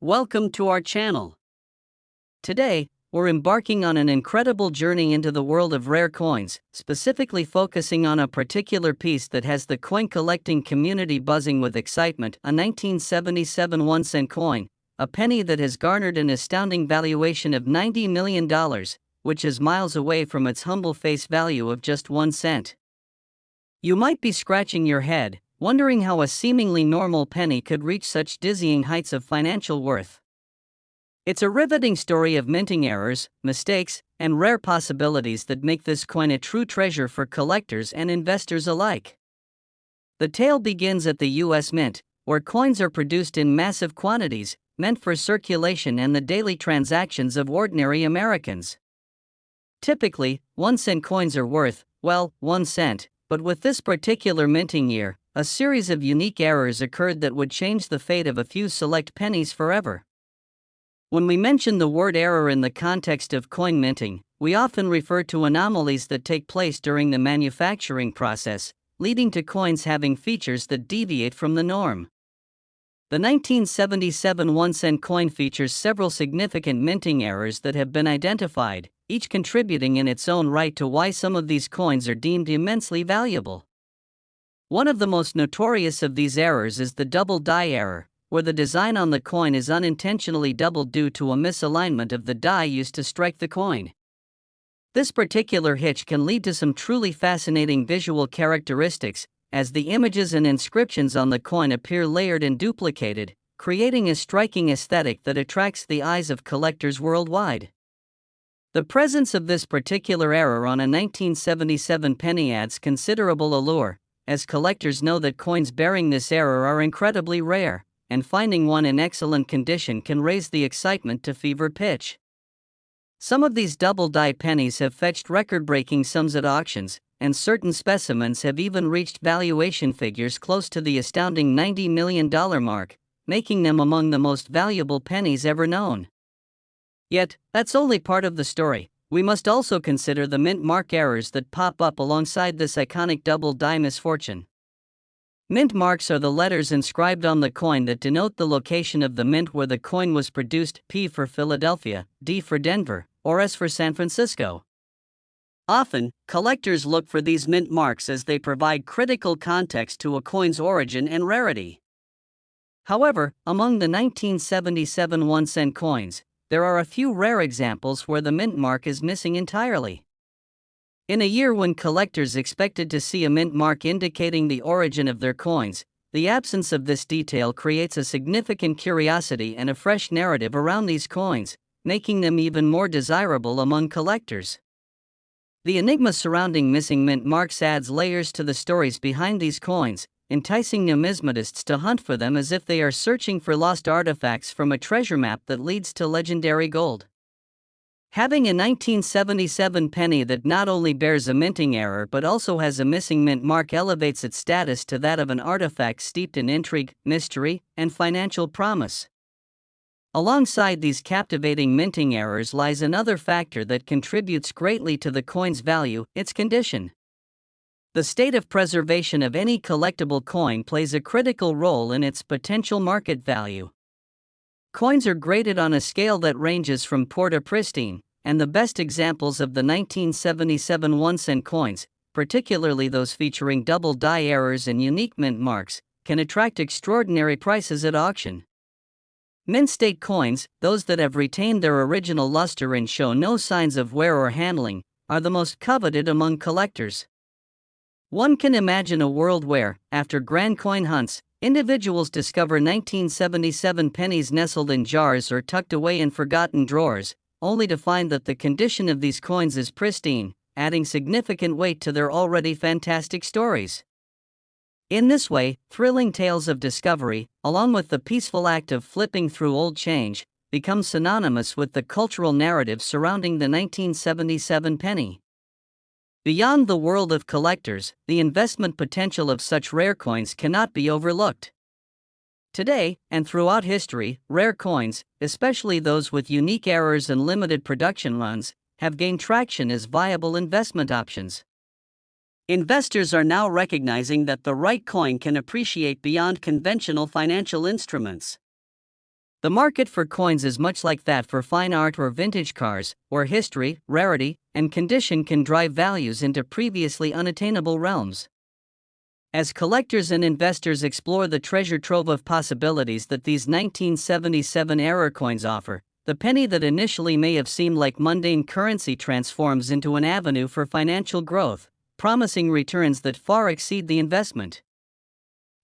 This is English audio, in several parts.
Welcome to our channel. Today, we're embarking on an incredible journey into the world of rare coins, specifically focusing on a particular piece that has the coin collecting community buzzing with excitement: a 1977 1-cent coin, a penny that has garnered an astounding valuation of $90 million, which is miles away from its humble face value of just 1 cent. You might be scratching your head, wondering how a seemingly normal penny could reach such dizzying heights of financial worth. It's a riveting story of minting errors, mistakes, and rare possibilities that make this coin a true treasure for collectors and investors alike. The tale begins at the US Mint, where coins are produced in massive quantities, meant for circulation and the daily transactions of ordinary Americans. Typically, 1-cent coins are worth, well, 1 cent, but with this particular minting year, a series of unique errors occurred that would change the fate of a few select pennies forever. When we mention the word error in the context of coin minting, we often refer to anomalies that take place during the manufacturing process, leading to coins having features that deviate from the norm. The 1977 1-cent coin features several significant minting errors that have been identified, each contributing in its own right to why some of these coins are deemed immensely valuable. One of the most notorious of these errors is the double die error, where the design on the coin is unintentionally doubled due to a misalignment of the die used to strike the coin. This particular hitch can lead to some truly fascinating visual characteristics, as the images and inscriptions on the coin appear layered and duplicated, creating a striking aesthetic that attracts the eyes of collectors worldwide. The presence of this particular error on a 1977 penny adds considerable allure, as collectors know that coins bearing this error are incredibly rare, and finding one in excellent condition can raise the excitement to fever pitch. Some of these double die pennies have fetched record-breaking sums at auctions, and certain specimens have even reached valuation figures close to the astounding $90 million mark, making them among the most valuable pennies ever known. Yet, that's only part of the story. We must also consider the mint mark errors that pop up alongside this iconic double die misfortune. Mint marks are the letters inscribed on the coin that denote the location of the mint where the coin was produced: P for Philadelphia, D for Denver, or S for San Francisco. Often, collectors look for these mint marks as they provide critical context to a coin's origin and rarity. However, among the 1977 1-cent coins, there are a few rare examples where the mint mark is missing entirely. In a year when collectors expected to see a mint mark indicating the origin of their coins, the absence of this detail creates a significant curiosity and a fresh narrative around these coins, making them even more desirable among collectors. The enigma surrounding missing mint marks adds layers to the stories behind these coins, enticing numismatists to hunt for them as if they are searching for lost artifacts from a treasure map that leads to legendary gold. Having a 1977 penny that not only bears a minting error but also has a missing mint mark elevates its status to that of an artifact steeped in intrigue, mystery, and financial promise. Alongside these captivating minting errors lies another factor that contributes greatly to the coin's value: its condition. The state of preservation of any collectible coin plays a critical role in its potential market value. Coins are graded on a scale that ranges from poor to pristine, and the best examples of the 1977 1-cent coins, particularly those featuring double die errors and unique mint marks, can attract extraordinary prices at auction. Mint state coins, those that have retained their original luster and show no signs of wear or handling, are the most coveted among collectors. One can imagine a world where, after grand coin hunts, individuals discover 1977 pennies nestled in jars or tucked away in forgotten drawers, only to find that the condition of these coins is pristine, adding significant weight to their already fantastic stories. In this way, thrilling tales of discovery, along with the peaceful act of flipping through old change, become synonymous with the cultural narrative surrounding the 1977 penny. Beyond the world of collectors, the investment potential of such rare coins cannot be overlooked. Today, and throughout history, rare coins, especially those with unique errors and limited production runs, have gained traction as viable investment options. Investors are now recognizing that the right coin can appreciate beyond conventional financial instruments. The market for coins is much like that for fine art or vintage cars, where history, rarity, and condition can drive values into previously unattainable realms. As collectors and investors explore the treasure trove of possibilities that these 1977 era coins offer, the penny that initially may have seemed like mundane currency transforms into an avenue for financial growth, promising returns that far exceed the investment.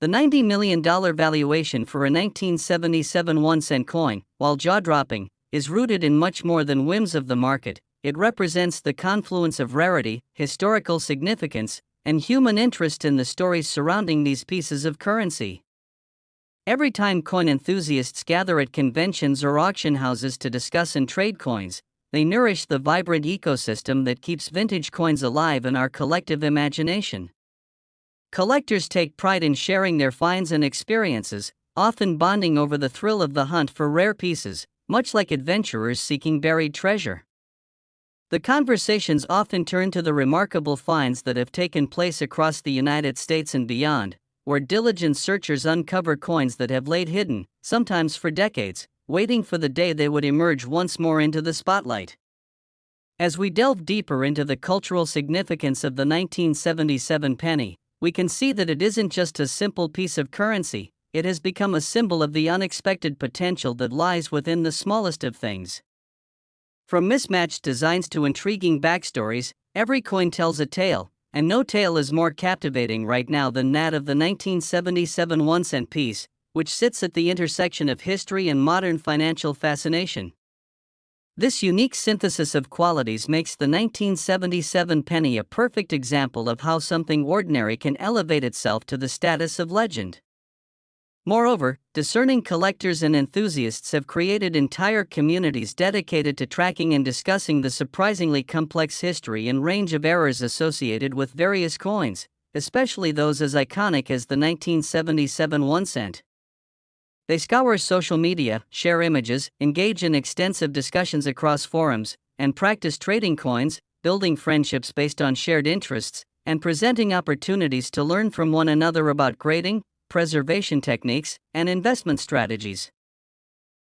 The $90 million valuation for a 1977 1-cent coin, while jaw-dropping, is rooted in much more than whims of the market. It represents the confluence of rarity, historical significance, and human interest in the stories surrounding these pieces of currency. Every time coin enthusiasts gather at conventions or auction houses to discuss and trade coins, they nourish the vibrant ecosystem that keeps vintage coins alive in our collective imagination. Collectors take pride in sharing their finds and experiences, often bonding over the thrill of the hunt for rare pieces, much like adventurers seeking buried treasure. The conversations often turn to the remarkable finds that have taken place across the United States and beyond, where diligent searchers uncover coins that have laid hidden, sometimes for decades, waiting for the day they would emerge once more into the spotlight. As we delve deeper into the cultural significance of the 1977 penny, we can see that it isn't just a simple piece of currency, it has become a symbol of the unexpected potential that lies within the smallest of things. From mismatched designs to intriguing backstories, every coin tells a tale, and no tale is more captivating right now than that of the 1977 1-cent piece, which sits at the intersection of history and modern financial fascination. This unique synthesis of qualities makes the 1977 penny a perfect example of how something ordinary can elevate itself to the status of legend. Moreover, discerning collectors and enthusiasts have created entire communities dedicated to tracking and discussing the surprisingly complex history and range of errors associated with various coins, especially those as iconic as the 1977 1-cent. They scour social media, share images, engage in extensive discussions across forums, and practice trading coins, building friendships based on shared interests, and presenting opportunities to learn from one another about grading, preservation techniques, and investment strategies.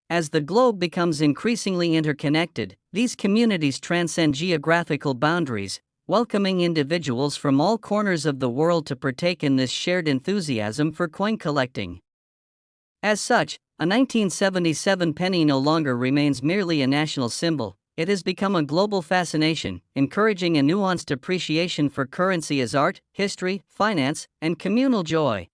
As the globe becomes increasingly interconnected, these communities transcend geographical boundaries, welcoming individuals from all corners of the world to partake in this shared enthusiasm for coin collecting. As such, a 1977 penny no longer remains merely a national symbol, it has become a global fascination, encouraging a nuanced appreciation for currency as art, history, finance, and communal joy.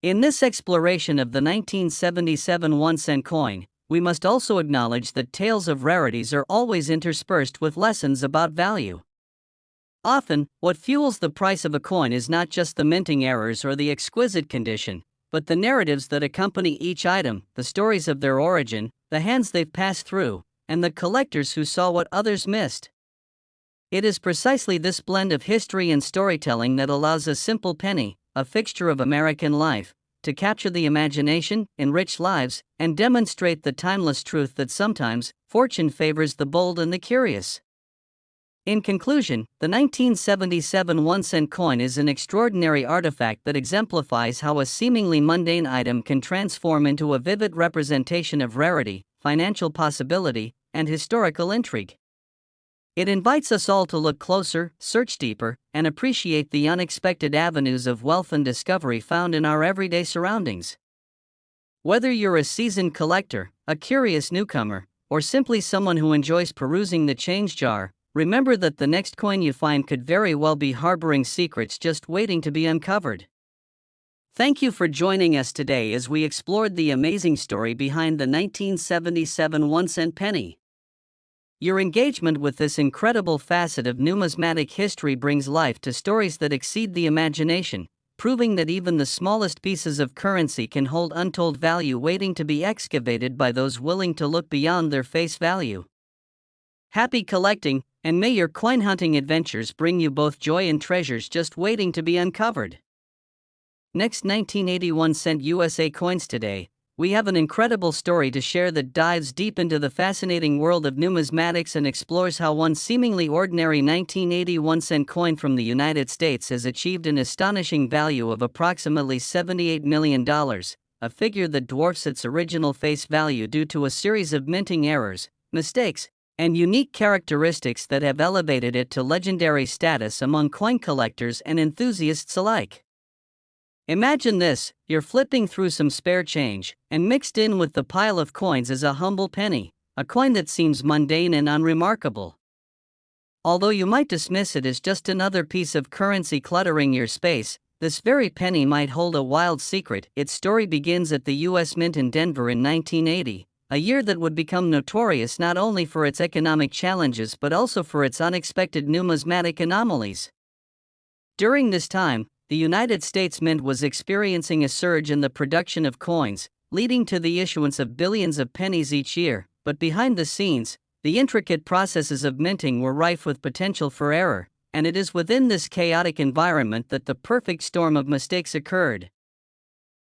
In this exploration of the 1977 1-cent coin, we must also acknowledge that tales of rarities are always interspersed with lessons about value. Often, what fuels the price of a coin is not just the minting errors or the exquisite condition, but the narratives that accompany each item, the stories of their origin, the hands they've passed through, and the collectors who saw what others missed. It is precisely this blend of history and storytelling that allows a simple penny, a fixture of American life, to capture the imagination, enrich lives, and demonstrate the timeless truth that sometimes, fortune favors the bold and the curious. In conclusion, the 1977 1-cent coin is an extraordinary artifact that exemplifies how a seemingly mundane item can transform into a vivid representation of rarity, financial possibility, and historical intrigue. It invites us all to look closer, search deeper, and appreciate the unexpected avenues of wealth and discovery found in our everyday surroundings. Whether you're a seasoned collector, a curious newcomer, or simply someone who enjoys perusing the change jar, remember that the next coin you find could very well be harboring secrets just waiting to be uncovered. Thank you for joining us today as we explored the amazing story behind the 1977 1-cent penny. Your engagement with this incredible facet of numismatic history brings life to stories that exceed the imagination, proving that even the smallest pieces of currency can hold untold value waiting to be excavated by those willing to look beyond their face value. Happy collecting, and may your coin hunting adventures bring you both joy and treasures just waiting to be uncovered. Next, 1981 cent USA coins. Today, we have an incredible story to share that dives deep into the fascinating world of numismatics and explores how one seemingly ordinary 1981 cent coin from the United States has achieved an astonishing value of approximately $78 million, a figure that dwarfs its original face value due to a series of minting errors, mistakes, and unique characteristics that have elevated it to legendary status among coin collectors and enthusiasts alike. Imagine this: you're flipping through some spare change, and mixed in with the pile of coins is a humble penny, a coin that seems mundane and unremarkable. Although you might dismiss it as just another piece of currency cluttering your space, this very penny might hold a wild secret. Its story begins at the U.S. Mint in Denver in 1980, a year that would become notorious not only for its economic challenges but also for its unexpected numismatic anomalies. During this time, the United States Mint was experiencing a surge in the production of coins, leading to the issuance of billions of pennies each year, but behind the scenes, the intricate processes of minting were rife with potential for error, and it is within this chaotic environment that the perfect storm of mistakes occurred.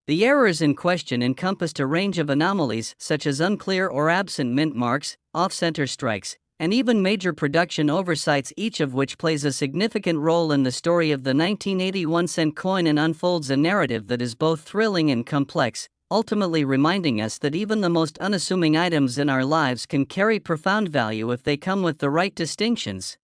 The errors in question encompassed a range of anomalies such as unclear or absent mint marks, off-center strikes, and even major production oversights, each of which plays a significant role in the story of the 1981 cent coin and unfolds a narrative that is both thrilling and complex, ultimately reminding us that even the most unassuming items in our lives can carry profound value if they come with the right distinctions.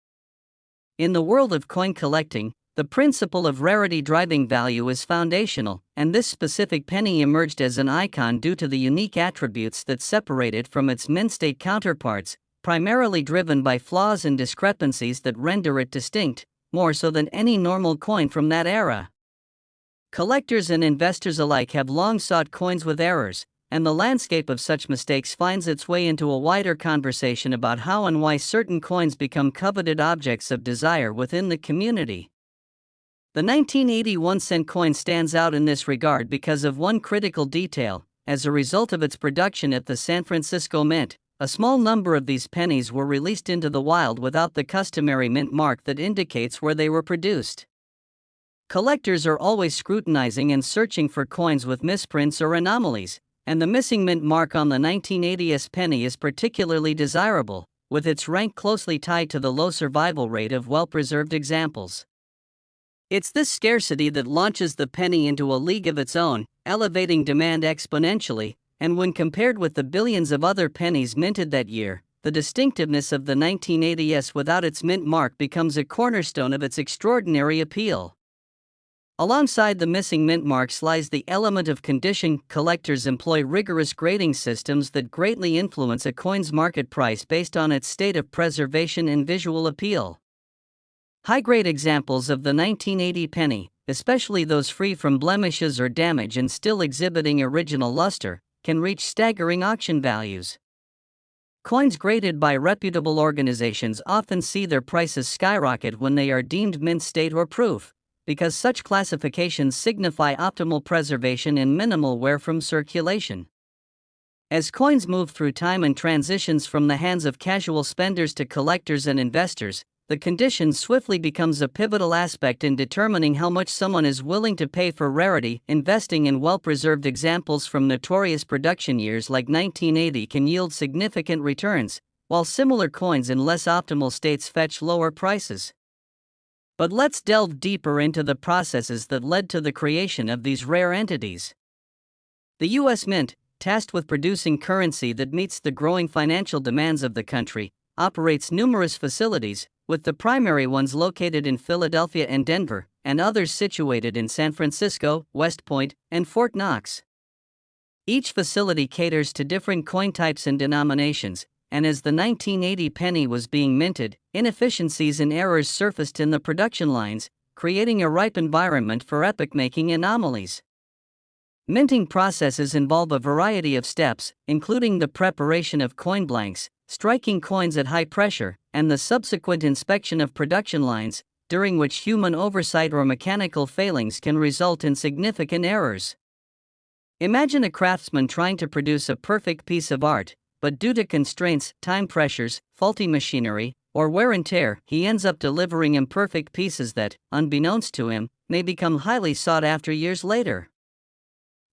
In the world of coin collecting, the principle of rarity driving value is foundational, and this specific penny emerged as an icon due to the unique attributes that separate it from its mint state counterparts, primarily driven by flaws and discrepancies that render it distinct, more so than any normal coin from that era. Collectors and investors alike have long sought coins with errors, and the landscape of such mistakes finds its way into a wider conversation about how and why certain coins become coveted objects of desire within the community. The 1981 cent coin stands out in this regard because of one critical detail. As a result of its production at the San Francisco Mint, a small number of these pennies were released into the wild without the customary mint mark that indicates where they were produced. Collectors are always scrutinizing and searching for coins with misprints or anomalies, and the missing mint mark on the 1980s penny is particularly desirable, with its rank closely tied to the low survival rate of well-preserved examples. It's this scarcity that launches the penny into a league of its own, elevating demand exponentially, and when compared with the billions of other pennies minted that year, the distinctiveness of the 1980s without its mint mark becomes a cornerstone of its extraordinary appeal. Alongside the missing mint marks lies the element of condition. Collectors employ rigorous grading systems that greatly influence a coin's market price based on its state of preservation and visual appeal. High-grade examples of the 1980 penny, especially those free from blemishes or damage and still exhibiting original luster, can reach staggering auction values. Coins graded by reputable organizations often see their prices skyrocket when they are deemed mint state or proof, because such classifications signify optimal preservation and minimal wear from circulation. As coins move through time and transitions from the hands of casual spenders to collectors and investors, the condition swiftly becomes a pivotal aspect in determining how much someone is willing to pay for rarity. Investing in well-preserved examples from notorious production years like 1980 can yield significant returns, while similar coins in less optimal states fetch lower prices. But let's delve deeper into the processes that led to the creation of these rare entities. The U.S. Mint, tasked with producing currency that meets the growing financial demands of the country, operates numerous facilities, with the primary ones located in Philadelphia and Denver, and others situated in San Francisco, West Point, and Fort Knox. Each facility caters to different coin types and denominations, and as the 1980 penny was being minted, inefficiencies and errors surfaced in the production lines, creating a ripe environment for epoch-making anomalies. Minting processes involve a variety of steps, including the preparation of coin blanks, striking coins at high pressure, and the subsequent inspection of production lines, during which human oversight or mechanical failings can result in significant errors. Imagine a craftsman trying to produce a perfect piece of art, but due to constraints, time pressures, faulty machinery, or wear and tear, he ends up delivering imperfect pieces that, unbeknownst to him, may become highly sought after years later.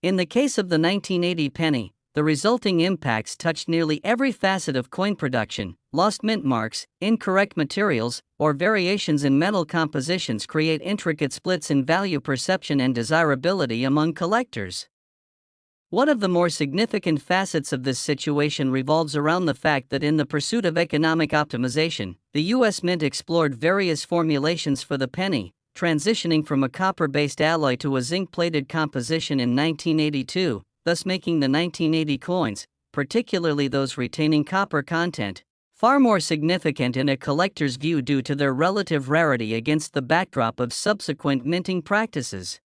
In the case of the 1980 penny, the resulting impacts touched nearly every facet of coin production. Lost mint marks, incorrect materials, or variations in metal compositions create intricate splits in value perception and desirability among collectors. One of the more significant facets of this situation revolves around the fact that in the pursuit of economic optimization, the U.S. Mint explored various formulations for the penny, transitioning from a copper-based alloy to a zinc-plated composition in 1982, thus making the 1980 coins, particularly those retaining copper content, far more significant in a collector's view due to their relative rarity against the backdrop of subsequent minting practices.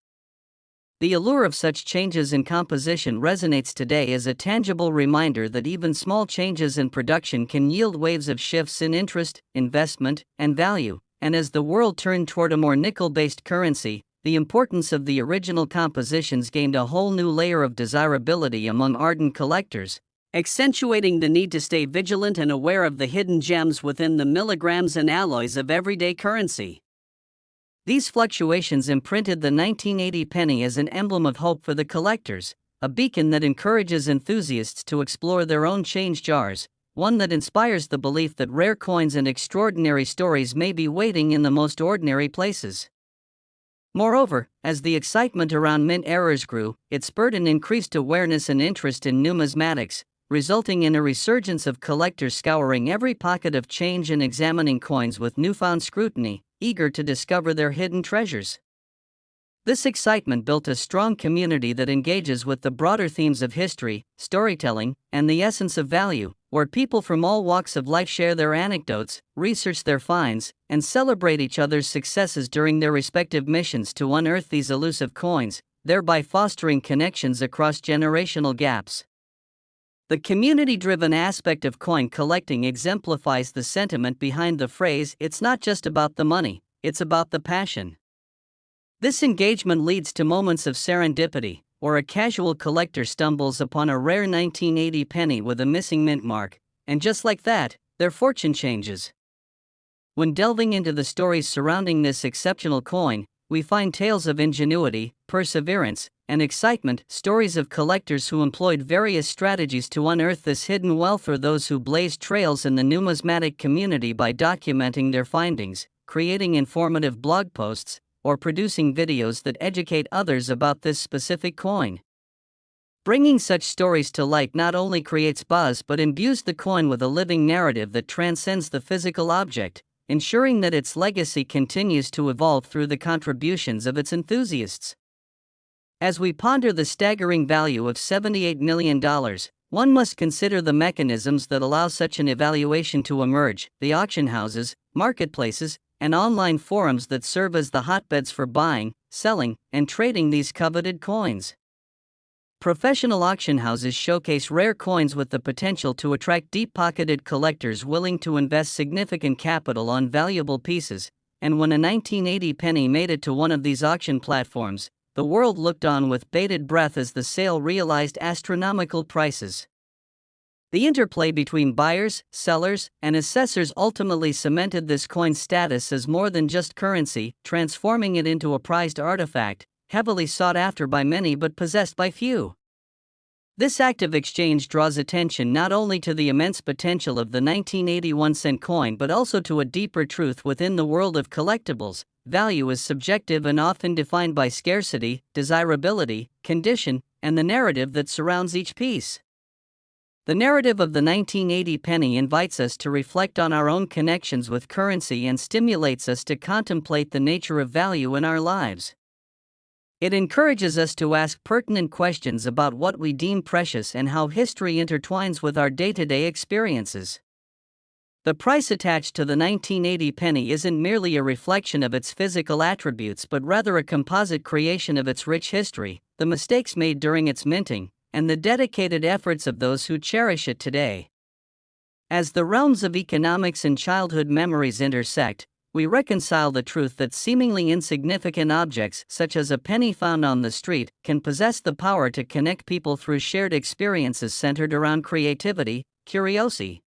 The allure of such changes in composition resonates today as a tangible reminder that even small changes in production can yield waves of shifts in interest, investment, and value, and as the world turned toward a more nickel-based currency, the importance of the original compositions gained a whole new layer of desirability among ardent collectors, accentuating the need to stay vigilant and aware of the hidden gems within the milligrams and alloys of everyday currency. These fluctuations imprinted the 1980 penny as an emblem of hope for the collectors, a beacon that encourages enthusiasts to explore their own change jars, one that inspires the belief that rare coins and extraordinary stories may be waiting in the most ordinary places. Moreover, as the excitement around mint errors grew, it spurred an increased awareness and interest in numismatics, resulting in a resurgence of collectors scouring every pocket of change and examining coins with newfound scrutiny, eager to discover their hidden treasures. This excitement built a strong community that engages with the broader themes of history, storytelling, and the essence of value, where people from all walks of life share their anecdotes, research their finds, and celebrate each other's successes during their respective missions to unearth these elusive coins, thereby fostering connections across generational gaps. The community-driven aspect of coin collecting exemplifies the sentiment behind the phrase, "It's not just about the money, it's about the passion." This engagement leads to moments of serendipity, or a casual collector stumbles upon a rare 1980 penny with a missing mint mark, and just like that, their fortune changes. When delving into the stories surrounding this exceptional coin, we find tales of ingenuity, perseverance, and excitement, stories of collectors who employed various strategies to unearth this hidden wealth, or those who blazed trails in the numismatic community by documenting their findings, creating informative blog posts, or producing videos that educate others about this specific coin. Bringing such stories to light not only creates buzz but imbues the coin with a living narrative that transcends the physical object, ensuring that its legacy continues to evolve through the contributions of its enthusiasts. As we ponder the staggering value of $78 million, one must consider the mechanisms that allow such an evaluation to emerge: the auction houses, marketplaces, and online forums that serve as the hotbeds for buying, selling, and trading these coveted coins. Professional auction houses showcase rare coins with the potential to attract deep-pocketed collectors willing to invest significant capital on valuable pieces, and when a 1980 penny made it to one of these auction platforms, the world looked on with bated breath as the sale realized astronomical prices. The interplay between buyers, sellers, and assessors ultimately cemented this coin's status as more than just currency, transforming it into a prized artifact, heavily sought after by many but possessed by few. This act of exchange draws attention not only to the immense potential of the 1981 cent coin but also to a deeper truth within the world of collectibles: value is subjective and often defined by scarcity, desirability, condition, and the narrative that surrounds each piece. The narrative of the 1980 penny invites us to reflect on our own connections with currency and stimulates us to contemplate the nature of value in our lives. It encourages us to ask pertinent questions about what we deem precious and how history intertwines with our day-to-day experiences. The price attached to the 1980 penny isn't merely a reflection of its physical attributes but rather a composite creation of its rich history, the mistakes made during its minting, and the dedicated efforts of those who cherish it today. As the realms of economics and childhood memories intersect, we reconcile the truth that seemingly insignificant objects, such as a penny found on the street, can possess the power to connect people through shared experiences centered around creativity, curiosity,